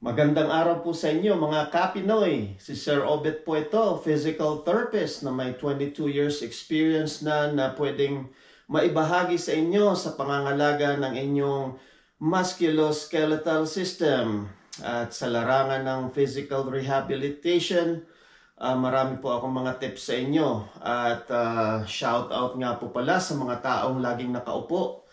Magandang araw po sa inyo mga Kapinoy. Si Sir Obet po ito, physical therapist na may 22 years experience na pwedeng maibahagi sa inyo sa pangangalaga ng inyong musculoskeletal system. At sa larangan ng physical rehabilitation, marami po akong mga tips sa inyo. At shout out nga po pala sa mga taong laging nakaupo,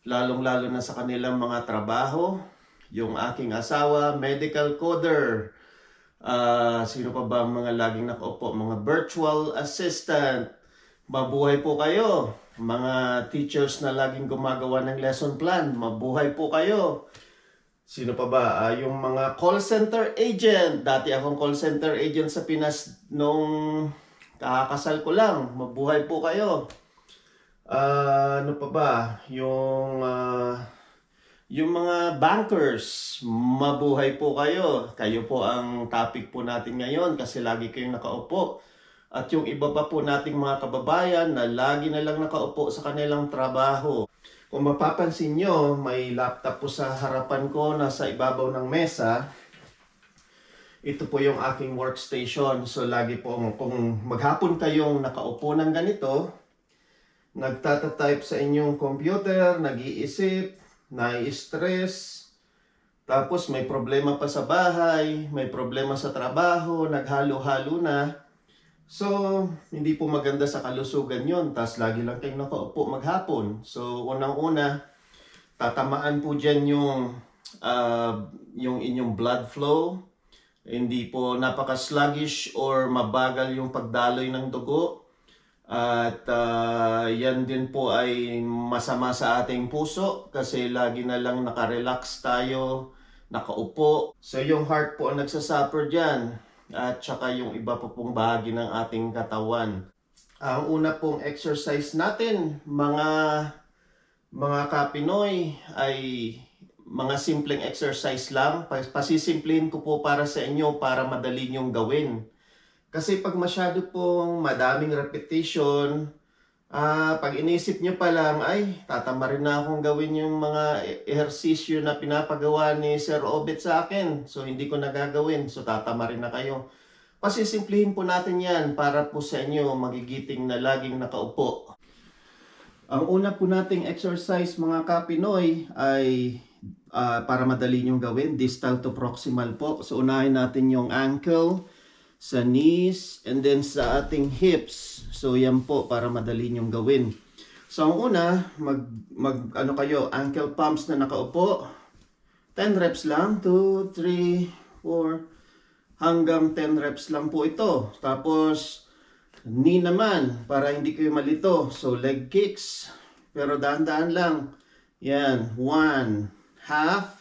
lalong-lalo na sa kanilang mga trabaho. Yung aking asawa, medical coder. Sino pa ba ang mga laging nakaupo? Mga virtual assistant. Mabuhay po kayo. Mga teachers na laging gumagawa ng lesson plan. Mabuhay po kayo. Sino pa ba? Yung mga call center agent. Dati akong call center agent sa Pinas nung kakasal ko lang. Mabuhay po kayo. Ano pa ba? Yung mga bankers, mabuhay po kayo. Kayo po ang topic po natin ngayon kasi lagi kayong nakaupo. At yung iba pa po nating mga kababayan na lagi na lang nakaupo sa kanilang trabaho. Kung mapapansin nyo, may laptop po sa harapan ko nasa ibabaw ng mesa. Ito po yung aking workstation. So lagi po kung maghapon kayong nakaupo ng ganito, nagtatatype sa inyong computer, nag-iisip, nai-stress, tapos may problema pa sa bahay, may problema sa trabaho, naghalo-halo na. So, hindi po maganda sa kalusugan yon. Tapos lagi lang kayong nakaupo maghapon. So, unang-una, tatamaan po dyan yung inyong blood flow. Hindi po napaka-sluggish or mabagal yung pagdaloy ng dugo. At yan din po ay masama sa ating puso kasi lagi na lang nakarelax tayo, nakaupo. So yung heart po ang nagsasuffer dyan at saka yung iba po pong bahagi ng ating katawan. Ang una pong exercise natin, mga Kapinoy, ay mga simpleng exercise lang. Pasisimplihin ko po para sa inyo para madali nyong gawin. Kasi pag masyado pong madaming repetition, pag inisip nyo pa lang, ay, tatama rin na akong gawin yung mga ehersisyo na pinapagawa ni Sir Obet sa akin. So, hindi ko nagagawin. So, tatama rin na kayo. Pasisimplihin po natin yan para po sa inyo magigiting na laging nakaupo. Ang una po nating exercise mga Kapinoy ay para madali nyong gawin, distal to proximal po. So, unahin natin yung ankle, sa knees, and then sa ating hips. So yan po para madali nyong gawin. So ang una, ano kayo, ankle pumps na nakaupo. 10 reps lang, 2, 3, 4, hanggang 10 reps lang po ito. Tapos knee naman, para hindi kayo malito. So leg kicks, pero dahan-dahan lang. Yan, 1, half,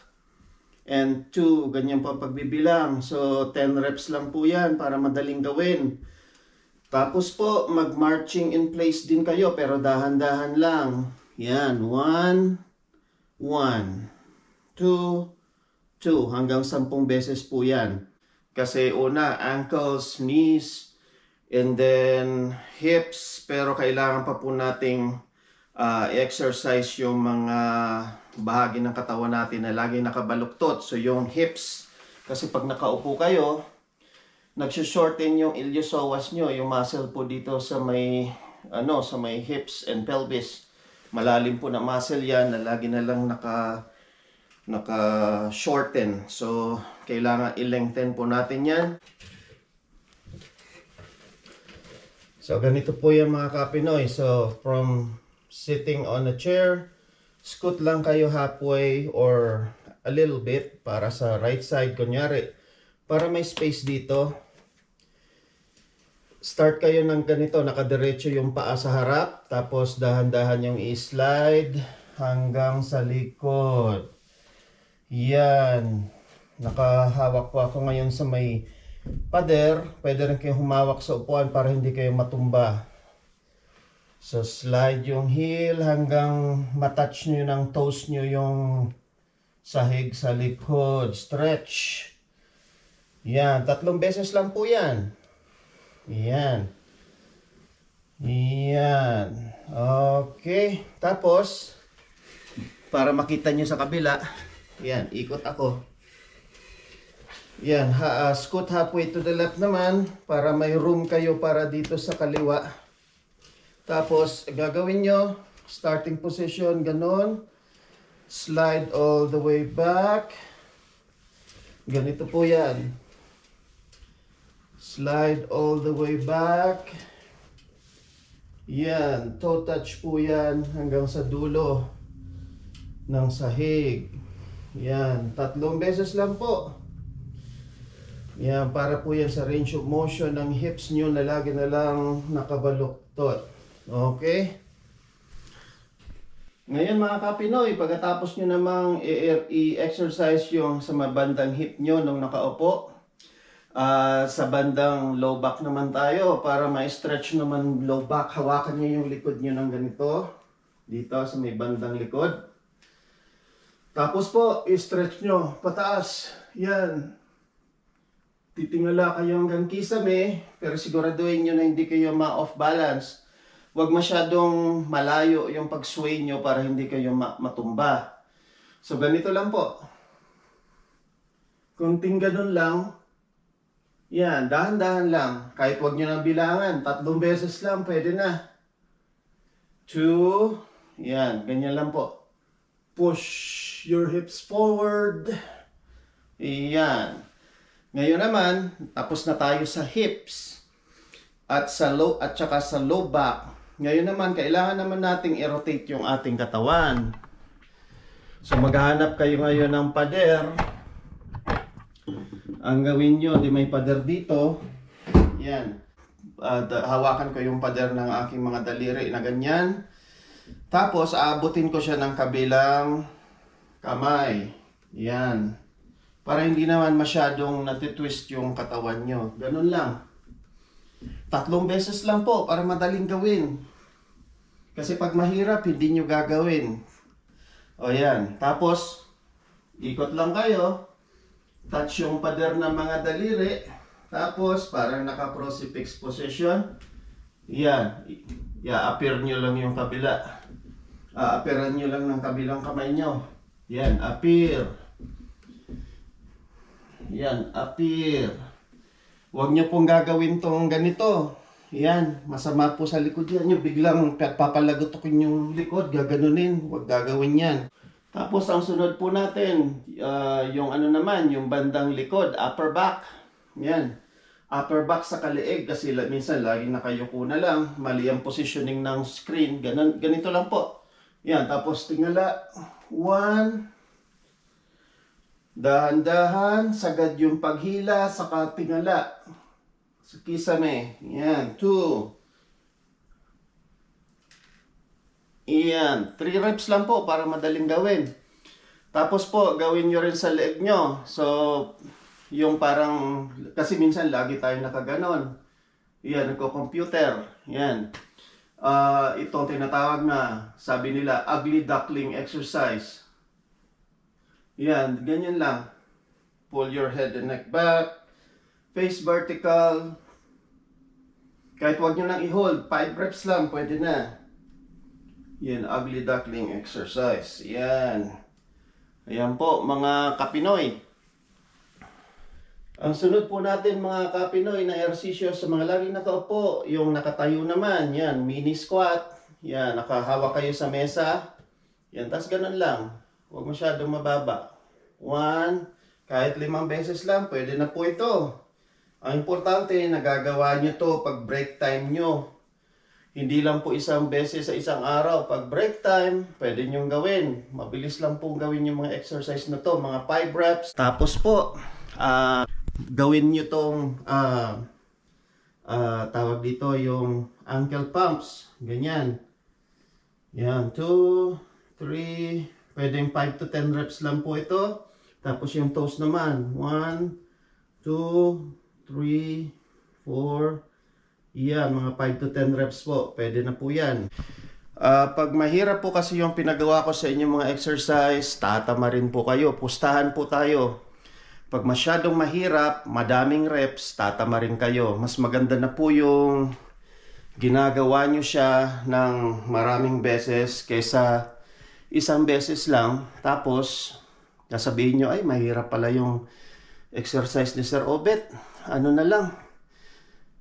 and 2, ganyan po ang pagbibilang. So, 10 reps lang po yan para madaling gawin. Tapos po, mag-marching in place din kayo, pero dahan-dahan lang. Yan, 1, 1, 2, 2, hanggang 10 beses po yan. Kasi una, ankles, knees, and then hips, pero kailangan pa po nating exercise yung mga bahagi ng katawan natin na lagi nakabaluktot. So yung hips, kasi pag nakaupo kayo, nagsishorten yung iliopsoas nyo, yung muscle po dito sa may hips and pelvis. Malalim po na muscle yan na lagi na lang naka-shorten. So kailangan i-lengthen po natin yan. So ganito po yung mga Kapinoy. So from sitting on a chair, scoot lang kayo halfway or a little bit para sa right side, kunyari. Para may space dito. Start kayo ng ganito, nakadiretso yung paa sa harap. Tapos dahan-dahan yung i-slide hanggang sa likod. Yan. Nakahawak po ako ngayon sa may pader. Pwede rin kayo humawak sa upuan para hindi kayo matumba. So, slide yung heel hanggang matouch nyo ng toes nyo yung sahig sa likod. Stretch. Yan. 3 beses lang po yan. Yan. Yan. Okay. Tapos, para makita nyo sa kabila, yan, ikot ako. Yan, scoot halfway to the left naman para may room kayo para dito sa kaliwa. Tapos, gagawin nyo, starting position, ganon. Slide all the way back. Ganito po yan. Slide all the way back. Yan, toe touch po yan hanggang sa dulo ng sahig. Yan, 3 beses lang po. Yan, para po yan sa range of motion ng hips nyo na lagi na lang nakabaluktot. Okay? Ngayon mga kapinoy, pagkatapos nyo namang i-exercise yung sa mabandang hip nyo nung nakaupo, sa bandang low back naman tayo para ma-stretch naman low back. Hawakan nyo yung likod nyo ng ganito, dito sa may bandang likod. Tapos po, i-stretch nyo pataas. Yan. Titingala kayo hanggang kisame, pero siguraduhin nyo na hindi kayo ma-off balance. Huwag masyadong malayo yung pag-sway nyo para hindi kayo matumba. So, ganito lang po. Kunting ganun lang. Yan, dahan-dahan lang. Kahit huwag nyo nang bilangan. 3 beses lang, pwede na. 2. Yan, ganyan lang po. Push your hips forward. Yan. Ngayon naman, tapos na tayo sa hips at sa low at saka sa low back. Ngayon naman, kailangan naman nating i-rotate yung ating katawan. So maghahanap kayo ngayon ng pader. Ang gawin nyo, di may pader dito. Yan. Hawakan ko yung pader ng aking mga daliri na ganyan. Tapos aabutin ko siya ng kabilang kamay. Yan. Para hindi naman masyadong natitwist yung katawan nyo. Ganun lang. 3 beses lang po para madaling gawin. Kasi pag mahirap, hindi nyo gagawin. O yan. Tapos, ikot lang kayo. Touch yung pader ng mga daliri. Tapos, parang naka-crucifix position. Yan. I-appear nyo lang yung kabila. Appearan nyo lang ng kabilang kamay nyo. Yan. Appear. Yan, appear. Huwag nyo pong gagawin tong ganito. Yan, masama po sa likod yan. Yung biglang papalagotokin yung likod, gaganunin. Huwag gagawin yan. Tapos ang sunod po natin, yung ano naman, yung bandang likod, upper back. Yan, upper back sa kaliig kasi minsan lagi nakayuko na lang. Mali ang positioning ng screen. Ganito lang po. Yan, tapos tingala. 1. Dahan-dahan, sagad yung paghila, saka tingala. Sa kisame. Yan. 2. Yan. 3 reps lang po para madaling gawin. Tapos po, gawin nyo rin sa leeg nyo. So, yung parang, kasi minsan lagi tayo nakaganon. Yan, nagko-computer. Yan. Itong tinatawag na, sabi nila, ugly duckling exercise. Yan, ganyan lang. Pull your head and neck back. Face vertical. Kahit wag nyo lang i-hold. 5 reps lang, pwede na. Yan, ugly duckling exercise. Yan. Ayan po, mga kapinoy. Ang sunod po natin, mga kapinoy, na ehersisyo sa mga laging nakaupo, yung nakatayo naman. Yan, mini squat. Yan, nakahawak kayo sa mesa. Yan, tas ganun lang. Huwag masyadong mababa. 1, kahit 5 beses lang, pwede na po ito. Ang importante, nagagawa nyo to pag break time nyo. Hindi lang po 1 beses sa isang araw. Pag break time, pwede nyo gawin. Mabilis lang po gawin yung mga exercise na to, mga 5 reps. Tapos po, gawin nyo tong, tawag dito yung ankle pumps. Ganyan. Yan, 2, 3, pwedeng 5 to 10 reps lang po ito. Tapos yung toes naman. 1, 2, 3, 4. Yan, mga 5 to 10 reps po. Pwede na po yan. Pag mahirap po kasi yung pinagawa ko sa inyong mga exercise, tatama rin po kayo. Pustahan po tayo. Pag masyadong mahirap, madaming reps, tatama rin kayo. Mas maganda na po yung ginagawa nyo siya ng maraming beses kaysa 1 beses lang. Tapos, sasabihin nyo, ay mahirap pala yung exercise ni Sir Obet. Ano na lang,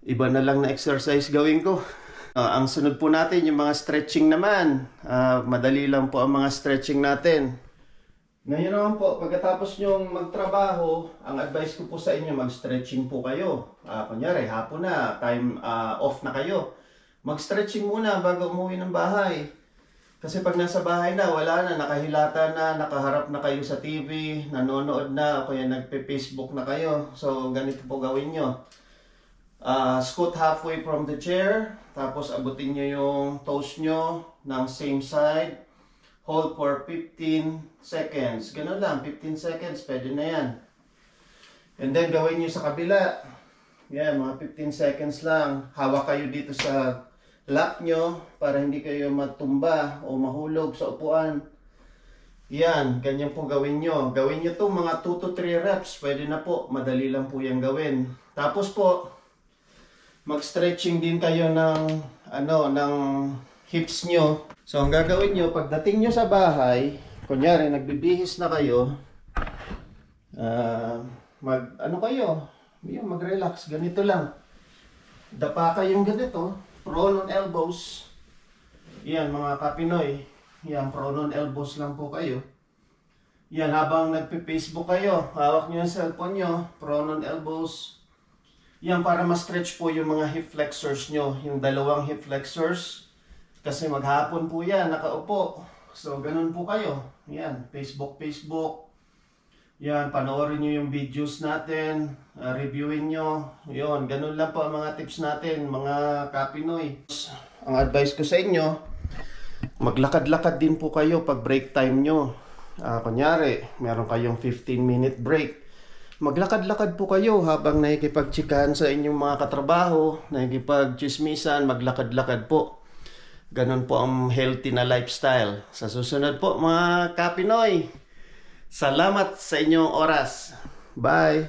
iba na lang na exercise gawin ko. Ang sunod po natin, yung mga stretching naman. Madali lang po ang mga stretching natin. Ngayon naman po, pagkatapos nyong magtrabaho, ang advice ko po sa inyo, mag-stretching po kayo. Kunyari, hapon na, time off na kayo. Mag-stretching muna bago umuwi ng bahay. Kasi pag nasa bahay na, wala na, nakahilata na, nakaharap na kayo sa TV, nanonood na, o kaya nagpe-Facebook na kayo. So, ganito po gawin nyo. Scoot halfway from the chair, tapos abutin nyo yung toes nyo ng same side. Hold for 15 seconds. Ganun lang, 15 seconds, pwede na yan. And then gawin nyo sa kabila. Yan, mga 15 seconds lang. Hawak kayo dito sa lap nyo para hindi kayo matumba o mahulog sa upuan. Yan, ganyan po gawin nyo. Gawin nyo to mga 2 to 3 reps. Pwede na po, madali lang po yan gawin. Tapos po, mag-stretching din kayo ng hips nyo. So, ang gagawin nyo, pagdating nyo sa bahay, kunyari, nagbibihis na kayo, mag-relax, ganito lang. Dapa kayong ganito, prone on elbows. Yan, mga kapinoy. Yan, prone on elbows lang po kayo. Yan, habang nagpe-Facebook kayo, hawak nyo yung cellphone nyo, prone on elbows. Yan, para ma-stretch po yung mga hip flexors nyo, yung dalawang hip flexors. Kasi maghapon po yan, nakaupo. So, ganun po kayo. Yan, Facebook. Yan, panoorin nyo yung videos natin. Reviewin nyo. Yun, ganun lang po ang mga tips natin, mga kapinoy. Ang advice ko sa inyo, maglakad-lakad din po kayo pag break time nyo. Kunyari, meron kayong 15-minute break. Maglakad-lakad po kayo habang nakikipagtsikahan sa inyong mga katrabaho, nakikipagchismisan, maglakad-lakad po. Ganon po ang healthy na lifestyle. Sa susunod po mga kapinoy, salamat sa inyong oras. Bye!